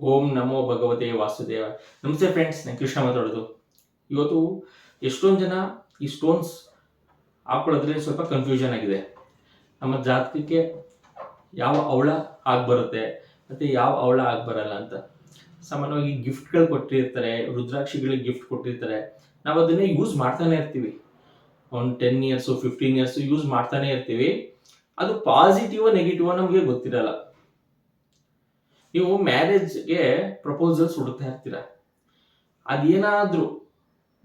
ಓಂ ನಮೋ ಭಗವತೆ ವಾಸುದೇವ. ನಮಸ್ತೆ ಫ್ರೆಂಡ್ಸ್, ನಾನು ಕೃಷ್ಣ ಮಾತಾಡೋದು. ಇವತ್ತು ಎಷ್ಟೊಂದು ಜನ ಈ ಸ್ಟೋನ್ಸ್ ಹಾಕೊಳ್ಳೋದ್ರಲ್ಲಿ ಸ್ವಲ್ಪ ಕನ್ಫ್ಯೂಷನ್ ಆಗಿದೆ. ನಮ್ಮ ಜಾತಕಕ್ಕೆ ಯಾವ ಅವಳ ಬರುತ್ತೆ ಮತ್ತು ಯಾವ ಅವಳ ಬರಲ್ಲ ಅಂತ. ಸಾಮಾನ್ಯವಾಗಿ ಗಿಫ್ಟ್ಗಳು ಕೊಟ್ಟಿರ್ತಾರೆ, ರುದ್ರಾಕ್ಷಿಗಳಿಗೆ ಗಿಫ್ಟ್ ಕೊಟ್ಟಿರ್ತಾರೆ. ನಾವು ಅದನ್ನೇ ಯೂಸ್ ಮಾಡ್ತಾನೆ ಇರ್ತೀವಿ. ಒಂದು 10 ಇಯರ್ಸು 15 ಇಯರ್ಸು ಯೂಸ್ ಮಾಡ್ತಾನೆ ಇರ್ತೀವಿ. ಅದು ಪಾಸಿಟಿವ್ ನೆಗೆಟಿವ್ ನಮಗೆ ಗೊತ್ತಿರಲ್ಲ. ನೀವು ಮ್ಯಾರೇಜ್ಗೆ ಪ್ರಪೋಸಲ್ಸ್ ಹುಡುಕ್ತಾ ಇರ್ತೀರ, ಅದೇನಾದ್ರೂ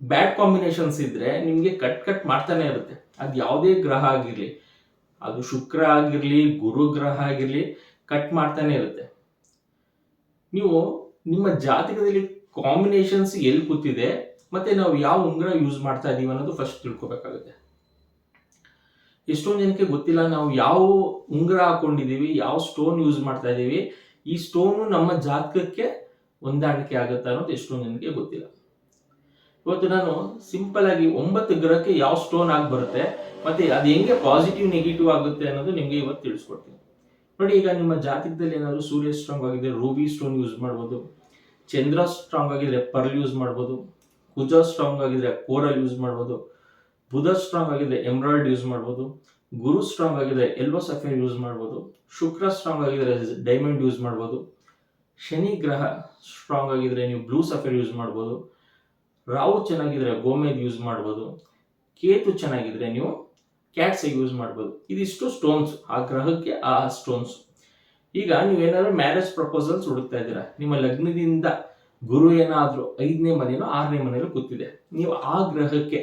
ಬ್ಯಾಡ್ ಕಾಂಬಿನೇಷನ್ಸ್ ಇದ್ರೆ ನಿಮಗೆ ಕಟ್ ಮಾಡ್ತಾನೆ ಇರುತ್ತೆ. ಅದು ಯಾವುದೇ ಗ್ರಹ ಆಗಿರಲಿ, ಅದು ಶುಕ್ರ ಆಗಿರಲಿ, ಗುರು ಗ್ರಹ ಆಗಿರಲಿ, ಕಟ್ ಮಾಡ್ತಾನೆ ಇರುತ್ತೆ. ನೀವು ನಿಮ್ಮ ಜಾತಕದಲ್ಲಿ ಕಾಂಬಿನೇಷನ್ಸ್ ಎಲ್ಲಿ ಕೂತಿದೆ ಮತ್ತೆ ನಾವು ಯಾವ ಉಂಗುರ ಯೂಸ್ ಮಾಡ್ತಾ ಇದೀವಿ ಅನ್ನೋದು ಫಸ್ಟ್ ತಿಳ್ಕೊಬೇಕಾಗುತ್ತೆ. ಎಷ್ಟೊಂದು ಜನಕ್ಕೆ ಗೊತ್ತಿಲ್ಲ ನಾವು ಯಾವ ಉಂಗುರ ಹಾಕೊಂಡಿದೀವಿ, ಯಾವ ಸ್ಟೋನ್ ಯೂಸ್ ಮಾಡ್ತಾ ಇದೀವಿ, ಈ ಸ್ಟೋನು ನಮ್ಮ ಜಾತಕಕ್ಕೆ ಹೊಂದಾಣಿಕೆ ಆಗುತ್ತೆ ಅನ್ನೋದು ಎಷ್ಟೊಂದು ಜನಕ್ಕೆ ಗೊತ್ತಿಲ್ಲ. ಇವತ್ತು ನಾನು ಸಿಂಪಲ್ ಆಗಿ 9 ಗ್ರಹಕ್ಕೆ ಯಾವ ಸ್ಟೋನ್ ಆಗಿ ಬರುತ್ತೆ ಮತ್ತೆ ಅದು ಹೆಂಗೆ ಪಾಸಿಟಿವ್ ನೆಗೆಟಿವ್ ಆಗುತ್ತೆ ಅನ್ನೋದು ನಿಮ್ಗೆ ಇವತ್ತು ತಿಳಿಸ್ಕೊಡ್ತೀನಿ. ನೋಡಿ, ಈಗ ನಿಮ್ಮ ಜಾತಕದಲ್ಲಿ ಏನಾದ್ರು ಸೂರ್ಯ ಸ್ಟ್ರಾಂಗ್ ಆಗಿದ್ರೆ ರೂಬಿ ಸ್ಟೋನ್ ಯೂಸ್ ಮಾಡ್ಬೋದು, ಚಂದ್ರ ಸ್ಟ್ರಾಂಗ್ ಆಗಿದ್ರೆ ಪರ್ಲ್ ಯೂಸ್ ಮಾಡ್ಬೋದು, ಕುಜ ಸ್ಟ್ರಾಂಗ್ ಆಗಿದ್ರೆ ಕೋರಲ್ ಯೂಸ್ ಮಾಡ್ಬೋದು, ಬುಧ ಸ್ಟ್ರಾಂಗ್ ಆಗಿದ್ರೆ ಎಮ್ರಾಲ್ಡ್ ಯೂಸ್ ಮಾಡ್ಬೋದು, ಗುರು ಸ್ಟ್ರಾಂಗ್ ಆಗಿದ್ರೆ ಯೆಲ್ಲೋ ಸಫೈರ್ ಯೂಸ್ ಮಾಡ್ಬೋದು, ಶುಕ್ರ ಸ್ಟ್ರಾಂಗ್ ಆಗಿದ್ರೆ ಡೈಮಂಡ್ ಯೂಸ್ ಮಾಡ್ಬೋದು, ಶನಿ ಗ್ರಹ ಸ್ಟ್ರಾಂಗ್ ಆಗಿದ್ರೆ ನೀವು ಬ್ಲೂ ಸಫೈರ್ ಯೂಸ್ ಮಾಡ್ಬೋದು, ರಾಹು ಚೆನ್ನಾಗಿದ್ರೆ ಗೋಮೇದ್ ಯೂಸ್ ಮಾಡ್ಬೋದು, ಕೇತು ಚೆನ್ನಾಗಿದ್ರೆ ನೀವು ಕ್ಯಾಟ್ಸ್ ಯೂಸ್ ಮಾಡ್ಬೋದು. ಇದಿಷ್ಟು ಸ್ಟೋನ್ಸ್, ಆ ಗ್ರಹಕ್ಕೆ ಆ ಸ್ಟೋನ್ಸ್. ಈಗ ನೀವೇನಾದ್ರೂ ಮ್ಯಾರೇಜ್ ಪ್ರಪೋಸಲ್ಸ್ ಹುಡುಕ್ತಾ ಇದ್ದೀರಾ, ನಿಮ್ಮ ಲಗ್ನದಿಂದ ಗುರು ಏನಾದ್ರೂ 5ನೇ ಮನೆಯೋ 6ನೇ ಮನೆಯಲ್ಲೂ ಕೂತಿದೆ, ನೀವು ಆ ಗ್ರಹಕ್ಕೆ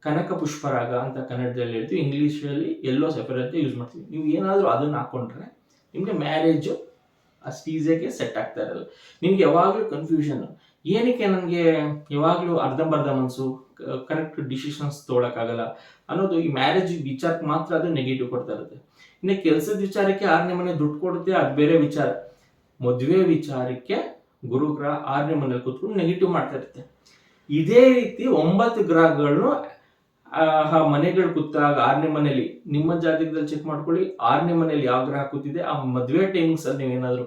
ಕನಕ ಪುಷ್ಪರಾಗ ಅಂತ ಕನ್ನಡದಲ್ಲಿ ಹೇಳ್ತೀವಿ, ಇಂಗ್ಲೀಷಲ್ಲಿ ಯೆಲ್ಲೋ ಸಫೈರ್ ಅಂತ ಯೂಸ್ ಮಾಡ್ತೀವಿ. ನೀವು ಏನಾದರೂ ಅದನ್ನ ಹಾಕೊಂಡ್ರೆ ನಿಮಗೆ ಮ್ಯಾರೇಜು ಅಷ್ಟು ಈಸಿಯಾಗಿ ಸೆಟ್ ಆಗ್ತಾ ಇರಲ್ಲ. ನಿಮ್ಗೆ ಯಾವಾಗಲೂ ಕನ್ಫ್ಯೂಷನ್, ಏನಕ್ಕೆ ನನಗೆ ಯಾವಾಗಲೂ ಅರ್ಧಂಬರ್ಧ ಮನಸ್ಸು, ಕರೆಕ್ಟ್ ಡಿಸಿಷನ್ಸ್ ತೊಗೊಳಕ್ಕಾಗಲ್ಲ ಅನ್ನೋದು ಈ ಮ್ಯಾರೇಜ್ ವಿಚಾರಕ್ಕೆ ಮಾತ್ರ ಅದು ನೆಗೆಟಿವ್ ಕೊಡ್ತಾ ಇರುತ್ತೆ. ಇನ್ನು ಕೆಲಸದ ವಿಚಾರಕ್ಕೆ 6ನೇ ಮನೆ ದುಡ್ಡು ಕೊಡುತ್ತೆ, ಅದು ಬೇರೆ ವಿಚಾರ. ಮದುವೆ ವಿಚಾರಕ್ಕೆ ಗುರುಗ್ರಹ 6ನೇ ಮನೇಲಿ ಕೂತ್ಕೊಂಡು ನೆಗೆಟಿವ್ ಮಾಡ್ತಾ ಇರುತ್ತೆ. ಇದೇ ರೀತಿ 9 ಗ್ರಹಗಳನ್ನು ಮನೆಗಳು ಕೂತಾಗ 6ನೇ ಮನೆಯಲ್ಲಿ ನಿಮ್ಮ ಜಾತಕದಲ್ಲಿ ಚೆಕ್ ಮಾಡ್ಕೊಳ್ಳಿ. 6ನೇ ಮನೆಯಲ್ಲಿ ಯಾವ ಗ್ರಹ ಕೂತಿದೆ, ಆ ಮದುವೆ ಟೈಮಿಂಗ್ಸ್ ಅಲ್ಲಿ ನೀವೇನಾದ್ರು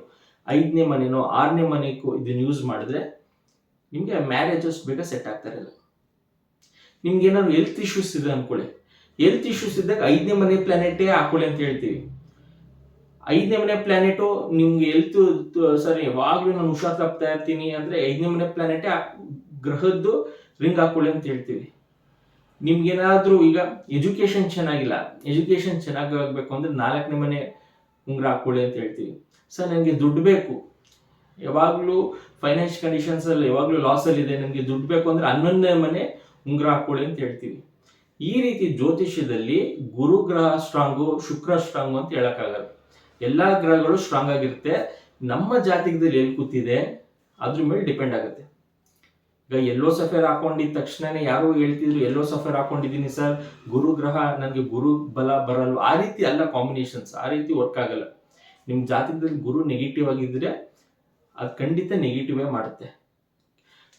5ನೇ ಮನೆನೋ 6ನೇ ಮನೆಗೂ ಇದನ್ನ ಯೂಸ್ ಮಾಡಿದ್ರೆ ನಿಮ್ಗೆ ಮ್ಯಾರೇಜ್ ಅಷ್ಟು ಬೇಗ ಸೆಟ್ ಆಗ್ತಾ ಇರಲ್ಲ. ನಿಮ್ಗೆ ಏನಾದ್ರು ಹೆಲ್ತ್ ಇಶ್ಯೂಸ್ ಇದೆ ಅನ್ಕೊಳ್ಳಿ, ಹೆಲ್ತ್ ಇಶ್ಯೂಸ್ ಇದ್ದಾಗ 5ನೇ ಮನೆ ಪ್ಲಾನೆಟೇ ಹಾಕೊಳ್ಳಿ ಅಂತ ಹೇಳ್ತೀವಿ. 5ನೇ ಮನೆ ಪ್ಲಾನೆಟು ನಿಮ್ಗೆ ಹೆಲ್ತ್ ಸರಿ ಯಾವಾಗ್ಲೂ ನಾನು ಹುಷಾರ್ ತಪ್ತಾ ಇರ್ತೀನಿ ಅಂದ್ರೆ 5ನೇ ಮನೆ ಪ್ಲಾನೆಟೇ ಗ್ರಹದ್ದು ರಿಂಗ್ ಹಾಕೊಳ್ಳಿ ಅಂತ ಹೇಳ್ತೀವಿ. ನಿಮ್ಗೇನಾದ್ರೂ ಈಗ ಎಜುಕೇಶನ್ ಚೆನ್ನಾಗಿಲ್ಲ, ಎಜುಕೇಶನ್ ಚೆನ್ನಾಗಿ ಆಗ್ಬೇಕು ಅಂದ್ರೆ 4ನೇ ಮನೆ ಉಂಗುರ ಹಾಕೊಳ್ಳಿ ಅಂತ ಹೇಳ್ತೀವಿ. ಸರ್ ನನಗೆ ದುಡ್ಡು ಬೇಕು, ಯಾವಾಗ್ಲೂ ಫೈನಾನ್ಷಿಯಲ್ ಕಂಡೀಷನ್ಸ್ ಅಲ್ಲಿ ಯಾವಾಗ್ಲೂ ಲಾಸ್ ಅಲ್ಲಿ ಇದೆ, ನನಗೆ ದುಡ್ಡು ಬೇಕು ಅಂದ್ರೆ 11ನೇ ಮನೆ ಉಂಗುರ ಹಾಕೊಳ್ಳಿ ಅಂತ ಹೇಳ್ತೀವಿ. ಈ ರೀತಿ ಜ್ಯೋತಿಷ್ಯದಲ್ಲಿ ಗುರು ಗ್ರಹ ಸ್ಟ್ರಾಂಗು, ಶುಕ್ರ ಸ್ಟ್ರಾಂಗು ಅಂತ ಹೇಳಕ್ಕಾಗಲ್ಲ. ಎಲ್ಲಾ ಗ್ರಹಗಳು ಸ್ಟ್ರಾಂಗ್ ಆಗಿರುತ್ತೆ. ನಮ್ಮ ಜಾತಕದಲ್ಲಿ ಎಲ್ಲಿ ಕೂತಿದೆ ಅದ್ರ ಮೇಲೆ ಡಿಪೆಂಡ್ ಆಗುತ್ತೆ. ಈಗ ಯೆಲ್ಲೋ ಸಫೈರ್ ಹಾಕೊಂಡಿದ ತಕ್ಷಣನೇ ಯಾರು ಹೇಳ್ತಿದ್ರು ಯೆಲ್ಲೋ ಸಫೈರ್ ಹಾಕೊಂಡಿದ್ದೀನಿ ಸರ್, ಗುರು ಗ್ರಹ ನನಗೆ ಗುರು ಬಲ ಬರಲ್ವ, ಆ ರೀತಿ ಅಲ್ಲ ಕಾಂಬಿನೇಷನ್ಸ್, ಆ ರೀತಿ ವರ್ಕ್ ಆಗಲ್ಲ. ನಿಮ್ ಜಾತಕದಲ್ಲಿ ಗುರು ನೆಗೆಟಿವ್ ಆಗಿದ್ರೆ ಅದು ಖಂಡಿತ ನೆಗೆಟಿವೇ ಮಾಡುತ್ತೆ.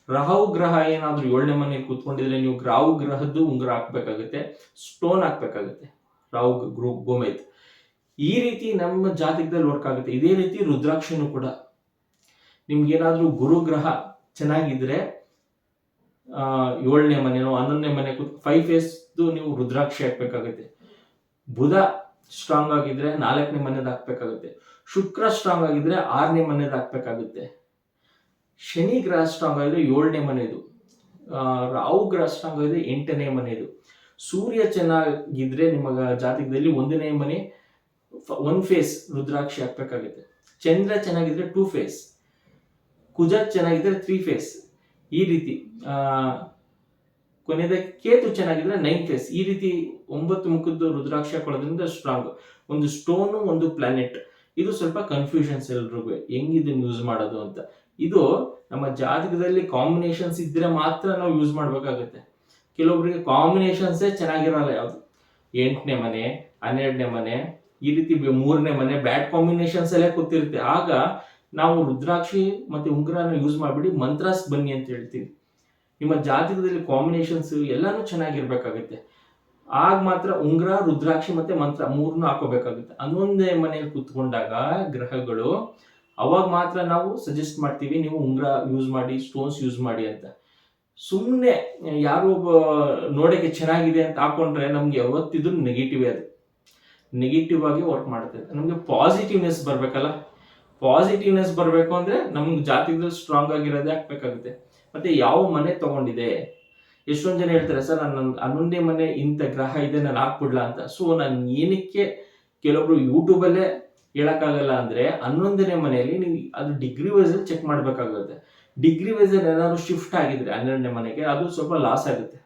ರಾಹು ಗ್ರಹ ಏನಾದ್ರೂ 7ನೇ ಮನೆಯಲ್ಲಿ ಕೂತ್ಕೊಂಡಿದ್ರೆ ನೀವು ರಾಹು ಗ್ರಹದ್ದು ಉಂಗುರ ಹಾಕ್ಬೇಕಾಗುತ್ತೆ, ಸ್ಟೋನ್ ಹಾಕ್ಬೇಕಾಗುತ್ತೆ, ರಾಹು ಗೋಮೇತ್. ಈ ರೀತಿ ನಮ್ಮ ಜಾತಕದಲ್ಲಿ ವರ್ಕ್ ಆಗುತ್ತೆ. ಇದೇ ರೀತಿ ರುದ್ರಾಕ್ಷಿನೂ ಕೂಡ ನಿಮ್ಗೇನಾದ್ರೂ ಗುರು ಗ್ರಹ ಚೆನ್ನಾಗಿದ್ರೆ 7ನೇ ಮನೆನೋ 11ನೇ ಮನೆ 5 ಫೇಸ್ ನೀವು ರುದ್ರಾಕ್ಷಿ ಹಾಕ್ಬೇಕಾಗುತ್ತೆ. ಬುಧ ಸ್ಟ್ರಾಂಗ್ ಆಗಿದ್ರೆ 4ನೇ ಮನೆದು ಹಾಕ್ಬೇಕಾಗುತ್ತೆ. ಶುಕ್ರ ಸ್ಟ್ರಾಂಗ್ ಆಗಿದ್ರೆ 6ನೇ ಮನೆದು ಹಾಕ್ಬೇಕಾಗುತ್ತೆ. ಶನಿ ಗ್ರಹ ಸ್ಟ್ರಾಂಗ್ ಆಗಿದ್ರೆ 7ನೇ ಮನೆದು, ರಾಹು ಗ್ರಹ ಸ್ಟ್ರಾಂಗ್ ಆಗಿದ್ರೆ 8ನೇ ಮನೆದು. ಸೂರ್ಯ ಚೆನ್ನಾಗಿದ್ರೆ ನಿಮ್ಮ ಜಾತಕದಲ್ಲಿ 1ನೇ ಮನೆ 1 ಫೇಸ್ ರುದ್ರಾಕ್ಷಿ ಹಾಕ್ಬೇಕಾಗುತ್ತೆ. ಚಂದ್ರ ಚೆನ್ನಾಗಿದ್ರೆ 2 ಫೇಸ್, ಕುಜ ಚೆನ್ನಾಗಿದ್ರೆ 3 ಫೇಸ್. ಈ ರೀತಿ ಕೊನೆಯದಾಗಿ ಕೇತು ಚೆನ್ನಾಗಿದ್ರೆ 9 ಫೇಸ್. ಈ ರೀತಿ 9 ಮುಖದ್ದು ರುದ್ರಾಕ್ಷಿ ಹಾಕೊಳ್ಳೋದ್ರಿಂದ ಸ್ಟ್ರಾಂಗ್. ಒಂದು ಸ್ಟೋನು, ಒಂದು ಪ್ಲಾನೆಟ್. ಇದು ಸ್ವಲ್ಪ ಕನ್ಫ್ಯೂಷನ್ಸ್ ಎಲ್ರಿಗೂ, ಹೆಂಗ್ ಇದನ್ನ ಯೂಸ್ ಮಾಡೋದು ಅಂತ. ಇದು ನಮ್ಮ ಜಾತಕದಲ್ಲಿ ಕಾಂಬಿನೇಷನ್ಸ್ ಇದ್ರೆ ಮಾತ್ರ ನಾವು ಯೂಸ್ ಮಾಡ್ಬೇಕಾಗುತ್ತೆ. ಕೆಲವೊಬ್ಬರಿಗೆ ಕಾಂಬಿನೇಷನ್ಸೇ ಚೆನ್ನಾಗಿರಲ್ಲ. ಯಾವುದು 8ನೇ ಮನೆ 12ನೇ ಮನೆ ಈ ರೀತಿ 3ನೇ ಮನೆ ಬ್ಯಾಡ್ ಕಾಂಬಿನೇಷನ್ಸ್ ಅಲ್ಲೇ ಕೂತಿರುತ್ತೆ. ಆಗ ನಾವು ರುದ್ರಾಕ್ಷಿ ಮತ್ತೆ ಉಂಗುರನ ಯೂಸ್ ಮಾಡ್ಬಿಡಿ, ಮಂತ್ರಾಸ್ ಬನ್ನಿ ಅಂತ ಹೇಳ್ತೀವಿ. ನಿಮ್ಮ ಜಾತಕದಲ್ಲಿ ಕಾಂಬಿನೇಷನ್ಸ್ ಎಲ್ಲಾನು ಚೆನ್ನಾಗಿರ್ಬೇಕಾಗುತ್ತೆ. ಆಗ ಮಾತ್ರ ಉಂಗುರ, ರುದ್ರಾಕ್ಷಿ ಮತ್ತೆ ಮಂತ್ರ 3 ಹಾಕೋಬೇಕಾಗುತ್ತೆ. 11ನೇ ಮನೆಯಲ್ಲಿ ಕುತ್ಕೊಂಡಾಗ ಗ್ರಹಗಳು ಅವಾಗ ಮಾತ್ರ ನಾವು ಸಜೆಸ್ಟ್ ಮಾಡ್ತೀವಿ ನೀವು ಉಂಗುರ ಯೂಸ್ ಮಾಡಿ, ಸ್ಟೋನ್ಸ್ ಯೂಸ್ ಮಾಡಿ ಅಂತ. ಸುಮ್ಮನೆ ಯಾರು ನೋಡೋಕೆ ಚೆನ್ನಾಗಿದೆ ಅಂತ ಹಾಕೊಂಡ್ರೆ ನಮ್ಗೆ ಯಾವತ್ತಿದ್ರು ನೆಗೆಟಿವ್, ಅದು ನೆಗೆಟಿವ್ ಆಗಿ ವರ್ಕ್ ಮಾಡುತ್ತೆ. ನಮ್ಗೆ ಪಾಸಿಟಿವ್ನೆಸ್ ಬರ್ಬೇಕಲ್ಲ, ಪಾಸಿಟಿವ್ನೆಸ್ ಬರಬೇಕು ಅಂದ್ರೆ ನಮ್ಗೆ ಜಾತಕದಲ್ಲಿ ಸ್ಟ್ರಾಂಗ್ ಆಗಿರೋದೇ ಹಾಕ್ಬೇಕಾಗುತ್ತೆ. ಮತ್ತೆ ಯಾವ ಮನೆ ತಗೊಂಡಿದೆ, ಎಷ್ಟೊಂದು ಜನ ಹೇಳ್ತಾರೆ ಸರ್ ನನ್ನ 11ನೇ ಮನೆ ಇಂಥ ಗ್ರಹ ಇದೆ ನಾನು ಹಾಕ್ಬಿಡ್ಲಾ ಅಂತ. ಸೊ ನಾನು ಏನಕ್ಕೆ ಕೆಲವೊಬ್ರು ಯೂಟ್ಯೂಬಲ್ಲೇ ಹೇಳಕ್ಕಾಗಲ್ಲ ಅಂದ್ರೆ 11ನೇ ಮನೆಯಲ್ಲಿ ನೀವು ಅದು ಡಿಗ್ರಿ ವೈಸ್ ಅಲ್ಲಿ ಚೆಕ್ ಮಾಡ್ಬೇಕಾಗುತ್ತೆ. ಡಿಗ್ರಿ ವೈಸ್ ಅಲ್ಲಿ ಏನಾದ್ರು ಶಿಫ್ಟ್ ಆಗಿದ್ರೆ 12ನೇ ಮನೆಗೆ ಅದು ಸ್ವಲ್ಪ ಲಾಸ್ ಆಗುತ್ತೆ.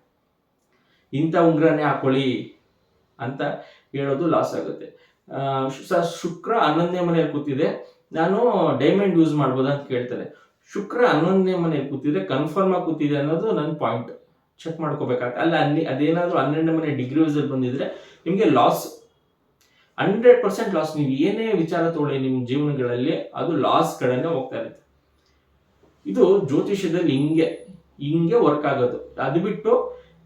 ಇಂಥ ಉಂಗ್ರನೇ ಹಾಕೊಳ್ಳಿ ಅಂತ ಹೇಳೋದು ಲಾಸ್ ಆಗುತ್ತೆ. ಶುಕ್ರ 11ನೇ ಮನೆಯಲ್ಲಿ ಕೂತಿದೆ, ನಾನು ಡೈಮಂಡ್ ಯೂಸ್ ಮಾಡ್ಬೋದಾ ಅಂತ ಕೇಳ್ತಾರೆ. ಶುಕ್ರ 11ನೇ ಮನೆಯಲ್ಲಿ ಕೂತಿದ್ರೆ ಕನ್ಫರ್ಮ್ ಆಗಿ ಕೂತಿದೆ ಅನ್ನೋದು ನನ್ನ ಪಾಯಿಂಟ್, ಚೆಕ್ ಮಾಡ್ಕೋಬೇಕಾಗುತ್ತೆ. ಅಲ್ಲಿ ಅದೇನಾದ್ರೂ 12ನೇ ಮನೆ ಡಿಗ್ರಿ ವೈಸ್ ಅಲ್ಲಿ ಬಂದಿದ್ರೆ ನಿಮ್ಗೆ ಲಾಸ್, 100% ಲಾಸ್. ನೀವು ಏನೇ ವಿಚಾರ ತಗೊಳ್ಳಿ ನಿಮ್ಮ ಜೀವನಗಳಲ್ಲಿ ಅದು ಲಾಸ್ ಕಡೆನೇ ಹೋಗ್ತಾ ಇರುತ್ತೆ. ಇದು ಜ್ಯೋತಿಷ್ಯದಲ್ಲಿ ಹಿಂಗೆ ವರ್ಕ್ ಆಗೋದು. ಅದು ಬಿಟ್ಟು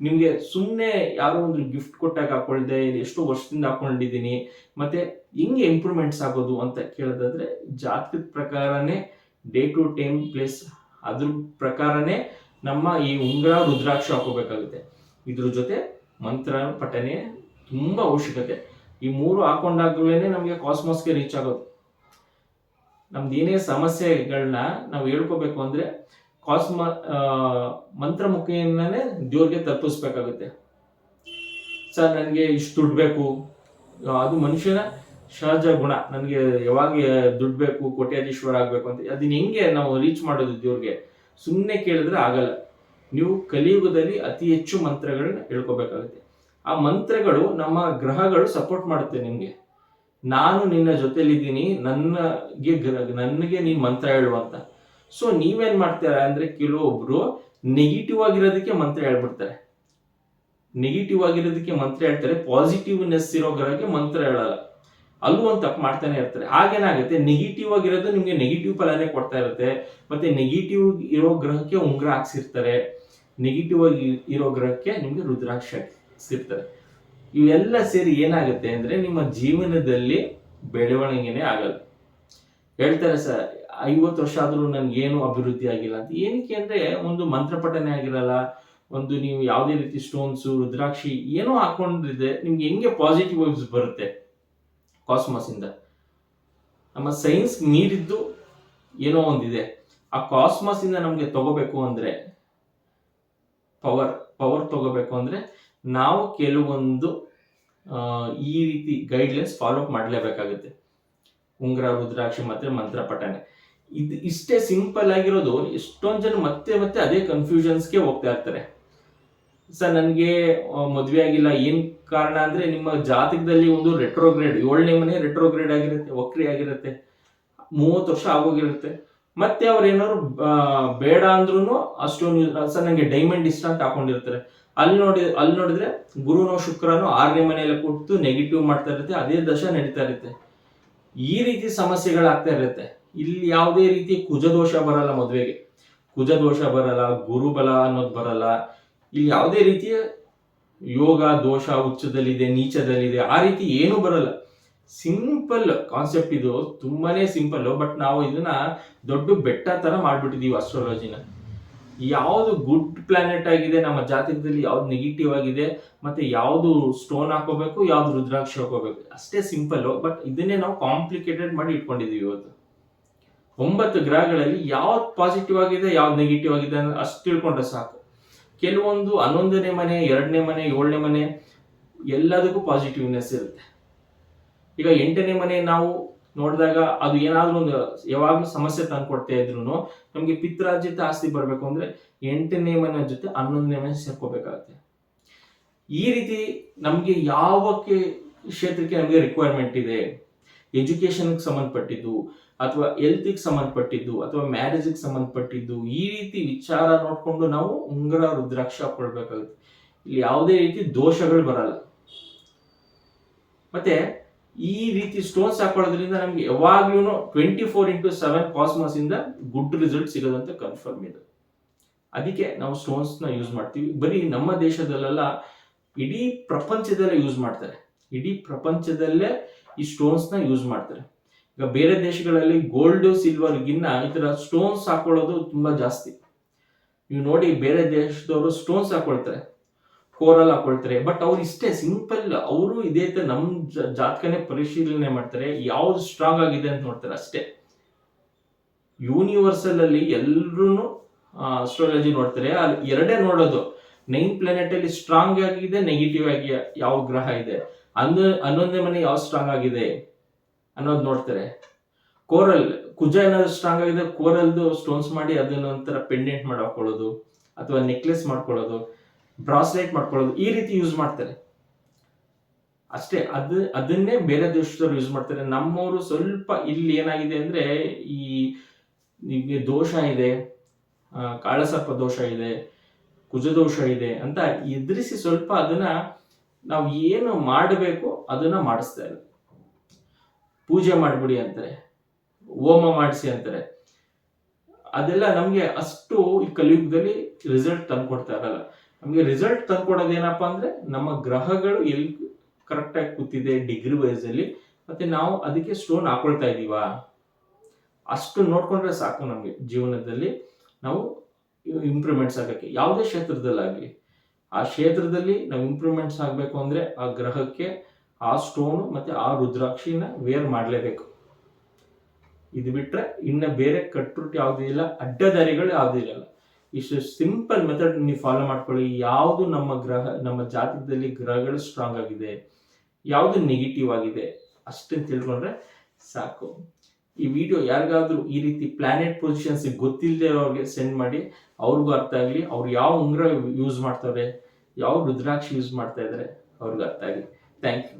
ನಿಮ್ಗೆ ಸುಮ್ಮನೆ ಯಾರೋ ಒಂದು ಗಿಫ್ಟ್ ಕೊಟ್ಟಾಗ ಹಾಕೊಳ್ದೆ, ಎಷ್ಟೋ ವರ್ಷದಿಂದ ಹಾಕೊಂಡಿದ್ದೀನಿ ಮತ್ತೆ ಹಿಂಗೆ ಇಂಪ್ರೂವ್ಮೆಂಟ್ಸ್ ಆಗೋದು ಅಂತ ಕೇಳೋದಾದ್ರೆ ಜಾತಕದ ಪ್ರಕಾರನೇ ಡೇ ಟು ಟೈಮ್ ಪ್ಲೇಸ್ ಅದ್ರ ಪ್ರಕಾರನೇ ನಮ್ಮ ಈ ಉಂಗುರ ರುದ್ರಾಕ್ಷ ಹಾಕೋಬೇಕಾಗುತ್ತೆ. ಇದ್ರ ಜೊತೆ ಮಂತ್ರ ಪಠನೆ ತುಂಬಾ ಅವಶ್ಯಕತೆ. ಈ 3 ಹಾಕೊಂಡಾಗ್ಲೇನೆ ನಮಗೆ ಕಾಸ್ಮೋಸ್ಗೆ ರೀಚ್ ಆಗೋದು. ನಮ್ದು ಏನೇ ಸಮಸ್ಯೆಗಳನ್ನ ನಾವು ಹೇಳ್ಕೋಬೇಕು ಅಂದ್ರೆ ಮಂತ್ರ ಮುಖೇನನೇ ದೇವ್ರಿಗೆ ತಲುಪಿಸ್ಬೇಕಾಗುತ್ತೆ. ಸರ್ ನನಗೆ ಇಷ್ಟು ದುಡ್ಡು ಬೇಕು, ಅದು ಮನುಷ್ಯನ ಸಹಜ ಗುಣ, ನನಗೆ ಯಾವಾಗ ದುಡ್ಡು ಬೇಕು, ಕೋಟ್ಯಾಧೀಶ್ವರ ಆಗ್ಬೇಕು ಅಂತ. ಅದನ್ನ ಹೆಂಗೆ ನಾವು ರೀಚ್ ಮಾಡೋದು ದೇವ್ರಿಗೆ? ಸುಮ್ಮನೆ ಕೇಳಿದ್ರೆ ಆಗಲ್ಲ. ನೀವು ಕಲಿಯುಗದಲ್ಲಿ ಅತಿ ಹೆಚ್ಚು ಮಂತ್ರಗಳನ್ನ ಹೇಳ್ಕೋಬೇಕಾಗುತ್ತೆ. ಆ ಮಂತ್ರಗಳು ನಮ್ಮ ಗ್ರಹಗಳು ಸಪೋರ್ಟ್ ಮಾಡುತ್ತೆ ನಿಮ್ಗೆ. ನಾನು ನಿನ್ನ ಜೊತೆಲಿದ್ದೀನಿ, ನನಗೆ ನೀನ್ ಮಂತ್ರ ಹೇಳು ಅಂತ. ಸೊ ನೀವೇನ್ ಮಾಡ್ತೀರಾ ಅಂದ್ರೆ ಕೆಲವೊಬ್ರು ನೆಗೆಟಿವ್ ಆಗಿರೋದಕ್ಕೆ ಮಂತ್ರ ಹೇಳ್ಬಿಡ್ತಾರೆ, ನೆಗೆಟಿವ್ ಆಗಿರೋದಕ್ಕೆ ಮಂತ್ರ ಹೇಳ್ತಾರೆ, ಪಾಸಿಟಿವ್ನೆಸ್ ಇರೋ ಗ್ರಹಕ್ಕೆ ಮಂತ್ರ ಹೇಳಲ್ಲ. ಅಲ್ಲೂ ಒಂದು ತಪ್ಪು ಮಾಡ್ತಾನೆ ಇರ್ತಾರೆ. ಹಾಗೇನಾಗುತ್ತೆ, ನೆಗೆಟಿವ್ ಆಗಿರೋದು ನಿಮ್ಗೆ ನೆಗೆಟಿವ್ ಫಲನೇ ಕೊಡ್ತಾ ಇರುತ್ತೆ. ಮತ್ತೆ ನೆಗೆಟಿವ್ ಇರೋ ಗ್ರಹಕ್ಕೆ ಉಂಗುರ ಹಾಕ್ಸಿರ್ತಾರೆ, ನೆಗೆಟಿವ್ ಆಗಿ ಇರೋ ಗ್ರಹಕ್ಕೆ ನಿಮ್ಗೆ ರುದ್ರಾಕ್ಷ ಹಾಕ್ಸಿರ್ತಾರೆ. ಇವೆಲ್ಲ ಸೇರಿ ಏನಾಗುತ್ತೆ ಅಂದ್ರೆ ನಿಮ್ಮ ಜೀವನದಲ್ಲಿ ಬೆಳವಣಿಗೆನೇ ಆಗಲ್ಲ. ಹೇಳ್ತಾರೆ ಸರ್ 50 ವರ್ಷ ಆದ್ರೂ ನನ್ಗೇನು ಅಭಿವೃದ್ಧಿ ಆಗಿಲ್ಲ ಅಂತ. ಏನಕ್ಕೆ ಅಂದ್ರೆ ಒಂದು ಮಂತ್ರ ಪಠನೆ ಆಗಿರಲ್ಲ, ಒಂದು ನೀವು ಯಾವುದೇ ರೀತಿ ಸ್ಟೋನ್ಸ್ ರುದ್ರಾಕ್ಷಿ ಏನೋ ಹಾಕೊಂಡಿದ್ರೆ ನಿಮ್ಗೆ ಹೆಂಗೆ ಪಾಸಿಟಿವ್ ವೈಬ್ಸ್ ಬರುತ್ತೆ ಕಾಸ್ಮಸ್ ಇಂದ. ನಮ್ಮ ಸೈನ್ಸ್ ಮೀರಿದ್ದು ಏನೋ ಒಂದಿದೆ. ಆ ಕಾಸ್ಮಸ್ ಇಂದ ನಮ್ಗೆ ತಗೋಬೇಕು ಅಂದ್ರೆ ಪವರ್ ತಗೋಬೇಕು ಅಂದ್ರೆ ನಾವು ಕೆಲವೊಂದು ಈ ರೀತಿ ಗೈಡ್ಲೈನ್ಸ್ ಫಾಲೋ ಮಾಡಲೇಬೇಕಾಗುತ್ತೆ. ಉಂಗುರ ರುದ್ರಾಕ್ಷಿ ಮತ್ತೆ ಮಂತ್ರ ಪಠನೆ ಇಷ್ಟೇ ಸಿಂಪಲ್ ಆಗಿರೋದು. ಎಷ್ಟೊಂದು ಜನ ಮತ್ತೆ ಮತ್ತೆ ಅದೇ ಕನ್ಫ್ಯೂಷನ್ಸ್ಗೆ ಹೋಗ್ತಾ ಇರ್ತಾರೆ. ಸರ್ ನನಗೆ ಮದುವೆ ಆಗಿಲ್ಲ, ಏನ್ ಕಾರಣ ಅಂದ್ರೆ ನಿಮ್ಮ ಜಾತಕದಲ್ಲಿ ಒಂದು ರೆಟ್ರೋಗ್ರೇಡ್ 7ನೇ ಮನೆ ರೆಟ್ರೋಗ್ರೇಡ್ ಆಗಿರುತ್ತೆ, ವಕ್ರಿ ಆಗಿರುತ್ತೆ, 30 ವರ್ಷ ಆಗೋಗಿರುತ್ತೆ. ಮತ್ತೆ ಅವ್ರು ಏನಾದ್ರು ಬೇಡ ಅಂದ್ರೂ ಅಷ್ಟೊಂದು ಸರ್ ನಂಗೆ ಡೈಮಂಡ್ ಇಷ್ಟ ಅಂತ ಹಾಕೊಂಡಿರ್ತಾರೆ. ಅಲ್ಲಿ ನೋಡಿದ್ರೆ ಗುರುನೋ ಶುಕ್ರನೋ 6ನೇ ಮನೆಯಲ್ಲಿ ಕೊಟ್ಟು ನೆಗೆಟಿವ್ ಮಾಡ್ತಾ ಇರುತ್ತೆ, ಅದೇ ದಶ ನಡೀತಾ ಇರುತ್ತೆ. ಈ ರೀತಿ ಸಮಸ್ಯೆಗಳಾಗ್ತಾ ಇರುತ್ತೆ. ಇಲ್ಲಿ ಯಾವುದೇ ರೀತಿ ಕುಜದೋಷ ಬರಲ್ಲ, ಮದುವೆಗೆ ಕುಜದೋಷ ಬರಲ್ಲ, ಗುರುಬಲ ಅನ್ನೋದು ಬರಲ್ಲ. ಇಲ್ಲಿ ಯಾವುದೇ ರೀತಿಯ ಯೋಗ ದೋಷ ಉಚ್ಚದಲ್ಲಿದೆ ನೀಚದಲ್ಲಿದೆ ಆ ರೀತಿ ಏನೂ ಬರಲ್ಲ. ಸಿಂಪಲ್ ಕಾನ್ಸೆಪ್ಟ್ ಇದು, ತುಂಬಾನೇ ಸಿಂಪಲ್. ಬಟ್ ನಾವು ಇದನ್ನ ದೊಡ್ಡ ಬೆಟ್ಟ ತರ ಮಾಡ್ಬಿಟ್ಟಿದೀವಿ ಅಸ್ಟ್ರಾಲಜಿನ. ಯಾವ್ದು ಗುಡ್ ಪ್ಲಾನೆಟ್ ಆಗಿದೆ ನಮ್ಮ ಜಾತಕದಲ್ಲಿ, ಯಾವ್ದು ನೆಗೆಟಿವ್ ಆಗಿದೆ, ಮತ್ತೆ ಯಾವ್ದು ಸ್ಟೋನ್ ಹಾಕೋಬೇಕು, ಯಾವ್ದು ರುದ್ರಾಕ್ಷಿ ಹಾಕೋಬೇಕು, ಅಷ್ಟೇ ಸಿಂಪಲ್. ಬಟ್ ಇದನ್ನೇ ನಾವು ಕಾಂಪ್ಲಿಕೇಟೆಡ್ ಮಾಡಿ ಇಟ್ಕೊಂಡಿದೀವಿ ಇವತ್ತು. 9 ಗ್ರಹಗಳಲ್ಲಿ ಯಾವ್ದು ಪಾಸಿಟಿವ್ ಆಗಿದೆ ಯಾವ್ದು ನೆಗೆಟಿವ್ ಆಗಿದೆ ಅನ್ನೋ ಅಷ್ಟು ತಿಳ್ಕೊಂಡ್ರೆ ಸಾಕು. ಕೆಲವೊಂದು 11ನೇ ಮನೆ 2ನೇ ಮನೆ 7ನೇ ಮನೆ ಎಲ್ಲದಕ್ಕೂ ಪಾಸಿಟಿವ್ನೆಸ್ ಇರುತ್ತೆ. ಈಗ 8ನೇ ಮನೆ ನಾವು ನೋಡಿದಾಗ ಅದು ಏನಾದ್ರೂ ಒಂದು ಯಾವಾಗ್ಲೂ ಸಮಸ್ಯೆ ತಂದ್ಕೊಡ್ತಾ ಇದ್ರು ನಮ್ಗೆ ಪಿತ್ರಾರ್ಜಿತ ಆಸ್ತಿ ಬರ್ಬೇಕು ಅಂದ್ರೆ 8ನೇ ಮನೆ ಜೊತೆ 11ನೇ ಮನೆ ಸೇರ್ಕೋಬೇಕಾಗುತ್ತೆ. ಈ ರೀತಿ ನಮ್ಗೆ ಯಾವ ಕ್ಷೇತ್ರಕ್ಕೆ ನಮ್ಗೆ ರಿಕ್ವೈರ್ಮೆಂಟ್ ಇದೆ, ಎಜುಕೇಶನ್ಗೆ ಸಂಬಂಧಪಟ್ಟಿದ್ದು ಅಥವಾ ಹೆಲ್ತ್ಗೆ ಸಂಬಂಧಪಟ್ಟಿದ್ದು ಅಥವಾ ಮ್ಯಾರೇಜ್ಗೆ ಸಂಬಂಧಪಟ್ಟಿದ್ದು, ಈ ರೀತಿ ವಿಚಾರ ನೋಡ್ಕೊಂಡು ನಾವು ಉಂಗುರ ರುದ್ರಾಕ್ಷ ಹಾಕೊಳ್ಬೇಕಾಗುತ್ತೆ. ಇಲ್ಲಿ ಯಾವುದೇ ರೀತಿ ದೋಷಗಳು ಬರಲ್ಲ. ಮತ್ತೆ ಈ ರೀತಿ ಸ್ಟೋನ್ಸ್ ಹಾಕೊಳ್ಳೋದ್ರಿಂದ ನಮ್ಗೆ ಯಾವಾಗ್ಲೂ 24/7 ಕಾಸ್ಮಸ್ ಇಂದ ಗುಡ್ ರಿಸಲ್ಟ್ ಸಿಗೋದಂತ ಕನ್ಫರ್ಮ್ ಇದೆ. ಅದಕ್ಕೆ ನಾವು ಸ್ಟೋನ್ಸ್ ನ ಯೂಸ್ ಮಾಡ್ತೀವಿ. ಬರೀ ನಮ್ಮ ದೇಶದಲ್ಲೆಲ್ಲ, ಇಡೀ ಪ್ರಪಂಚದಲ್ಲೇ ಯೂಸ್ ಮಾಡ್ತಾರೆ. ಇಡೀ ಪ್ರಪಂಚದಲ್ಲೇ ಈ ಸ್ಟೋನ್ಸ್ ನ ಯೂಸ್ ಮಾಡ್ತಾರೆ. ಈಗ ಈಗ ಬೇರೆ ದೇಶಗಳಲ್ಲಿ ಗೋಲ್ಡ್ ಸಿಲ್ವರ್ಗಿನ್ನ ಈ ತರ ಸ್ಟೋನ್ಸ್ ಹಾಕೊಳ್ಳೋದು ತುಂಬಾ ಜಾಸ್ತಿ. ನೀವು ನೋಡಿ ಬೇರೆ ದೇಶದವರು ಸ್ಟೋನ್ಸ್ ಹಾಕೊಳ್ತಾರೆ, ಕೋರಲ್ ಹಾಕೊಳ್ತಾರೆ. ಬಟ್ ಅವ್ರು ಇಷ್ಟೇ ಸಿಂಪಲ್, ಅವರು ಇದೇ ತರ ನಮ್ ಜಾತಕನೇ ಪರಿಶೀಲನೆ ಮಾಡ್ತಾರೆ, ಯಾವ್ದು ಸ್ಟ್ರಾಂಗ್ ಆಗಿದೆ ಅಂತ ನೋಡ್ತಾರೆ ಅಷ್ಟೇ. ಯೂನಿವರ್ಸಲ್ ಅಲ್ಲಿ ಎಲ್ರು ಅಸ್ಟ್ರಾಲಜಿ ನೋಡ್ತಾರೆ, ಅಲ್ಲಿ ಎರಡೇ ನೋಡೋದು, 9 ಪ್ಲಾನೆಟ್ ಅಲ್ಲಿ ಸ್ಟ್ರಾಂಗ್ ಆಗಿದೆ, ನೆಗೆಟಿವ್ ಆಗಿ ಯಾವ ಗ್ರಹ ಇದೆ, 11ನೇ ಮನೆ ಯಾವ ಸ್ಟ್ರಾಂಗ್ ಆಗಿದೆ ಅನ್ನೋದು ನೋಡ್ತಾರೆ. ಕೋರಲ್ ಕುಜ ಏನಾದ್ರು ಸ್ಟ್ರಾಂಗ್ ಆಗಿದೆ, ಕೋರಲ್ದು ಸ್ಟೋನ್ಸ್ ಮಾಡಿ ಅದನ್ನ ಒಂಥರ ಪೆಂಡೆಂಟ್ ಮಾಡಿ ಹಾಕೊಳ್ಳೋದು, ಅಥವಾ ನೆಕ್ಲೆಸ್ ಮಾಡ್ಕೊಳ್ಳೋದು, ಬ್ರಾಸ್ಲೆಟ್ ಮಾಡ್ಕೊಳ್ಳೋದು, ಈ ರೀತಿ ಯೂಸ್ ಮಾಡ್ತಾರೆ ಅಷ್ಟೇ. ಅದನ್ನೇ ಬೇರೆ ದೇಶದವ್ರು ಯೂಸ್ ಮಾಡ್ತಾರೆ. ನಮ್ಮವರು ಸ್ವಲ್ಪ ಇಲ್ಲಿ ಏನಾಗಿದೆ ಅಂದ್ರೆ ಈ ದೋಷ ಇದೆ, ಕಾಳಸರ್ಪ ದೋಷ ಇದೆ, ಕುಜದೋಷ ಇದೆ ಅಂತ ಎದುರಿಸಿ ಸ್ವಲ್ಪ ಅದನ್ನ ನಾವು ಏನು ಮಾಡಬೇಕು ಅದನ್ನ ಮಾಡಿಸ್ತಾರೆ. ಪೂಜೆ ಮಾಡ್ಬಿಡಿ ಅಂತಾರೆ, ಹೋಮ ಮಾಡಿಸಿ ಅಂತಾರೆ. ಅದೆಲ್ಲ ನಮ್ಗೆ ಅಷ್ಟು ಈ ಕಲಿಯುಗದಲ್ಲಿ ರಿಸಲ್ಟ್ ತಂದ್ಕೊಡ್ತಾ ಇರಲ್ಲ. ನಮ್ಗೆ ರಿಸಲ್ಟ್ ತಂದ್ಕೊಡೋದು ಏನಪ್ಪಾ ಅಂದ್ರೆ ನಮ್ಮ ಗ್ರಹಗಳು ಎಲ್ಲಿ ಕರೆಕ್ಟ್ ಆಗಿ ಕೂತಿದೆ ಡಿಗ್ರಿ ವೈಸ್ ಅಲ್ಲಿ, ಮತ್ತೆ ನಾವು ಅದಕ್ಕೆ ಸ್ಟೋನ್ ಹಾಕೊಳ್ತಾ ಇದೀವಾ, ಅಷ್ಟು ನೋಡ್ಕೊಂಡ್ರೆ ಸಾಕು ನಮ್ಗೆ ಜೀವನದಲ್ಲಿ ನಾವು ಇಂಪ್ರೂವ್ಮೆಂಟ್ಸ್ ಆಗಕ್ಕೆ. ಯಾವುದೇ ಕ್ಷೇತ್ರದಲ್ಲಾಗ್ಲಿ ಆ ಕ್ಷೇತ್ರದಲ್ಲಿ ನಾವು ಇಂಪ್ರೂವ್ಮೆಂಟ್ಸ್ ಆಗ್ಬೇಕು ಅಂದ್ರೆ ಆ ಗ್ರಹಕ್ಕೆ ಆ ಸ್ಟೋನ್ ಮತ್ತೆ ಆ ರುದ್ರಾಕ್ಷಿನ ವೇರ್ ಮಾಡ್ಲೇಬೇಕು. ಇದು ಬಿಟ್ರೆ ಇನ್ನ ಬೇರೆ ಕಟ್ಬಿಟ್ಟು ಯಾವುದೂ ಇಲ್ಲ, ಅಡ್ಡದಾರಿಗಳು ಯಾವುದೂ ಇರಲ್ಲ. ಇಷ್ಟು ಸಿಂಪಲ್ ಮೆಥಡ್ ನೀವು ಫಾಲೋ ಮಾಡ್ಕೊಳ್ಳಿ. ಯಾವುದು ನಮ್ಮ ಜಾತಕದಲ್ಲಿ ಗ್ರಹಗಳು ಸ್ಟ್ರಾಂಗ್ ಆಗಿದೆ, ಯಾವುದು ನೆಗೆಟಿವ್ ಆಗಿದೆ ಅಷ್ಟನ್ನು ತಿಳ್ಕೊಂಡ್ರೆ ಸಾಕು. ಈ ವಿಡಿಯೋ ಯಾರಿಗಾದ್ರೂ ಈ ರೀತಿ ಪ್ಲಾನೆಟ್ ಪೊಸಿಷನ್ಸ್ ಗೊತ್ತಿಲ್ಲದೆ ಅವ್ರಿಗೆ ಸೆಂಡ್ ಮಾಡಿ, ಅವ್ರಿಗೂ ಅರ್ಥ ಆಗಲಿ, ಅವ್ರು ಯಾವ ಉಂಗುರ ಯೂಸ್ ಮಾಡ್ತಾರೆ, ಯಾವ ರುದ್ರಾಕ್ಷಿ ಯೂಸ್ ಮಾಡ್ತಾ ಇದ್ದಾರೆ ಅವ್ರಿಗೆ ಅರ್ಥ ಆಗಲಿ. Thank you.